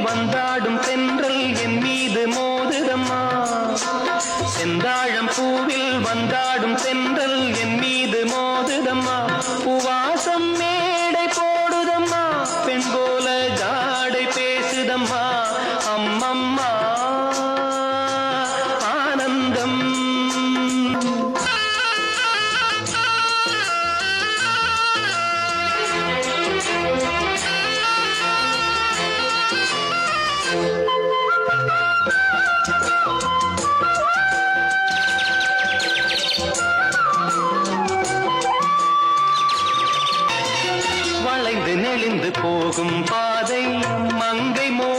வந்தாடும் தென்றல் என் மீது மோதுதம்மா செந்தாழம் பூவில் வந்தாடும் தென்றல் என் மீது மோதுதம்மா பூவாசம் மேடை போடுதம்மா பெண் போல ஜாடை பேசுதம்மா அம்மம்மா ஆனந்தம் வளைந்து நெளிந்து போகும் பாதை மங்கை மோ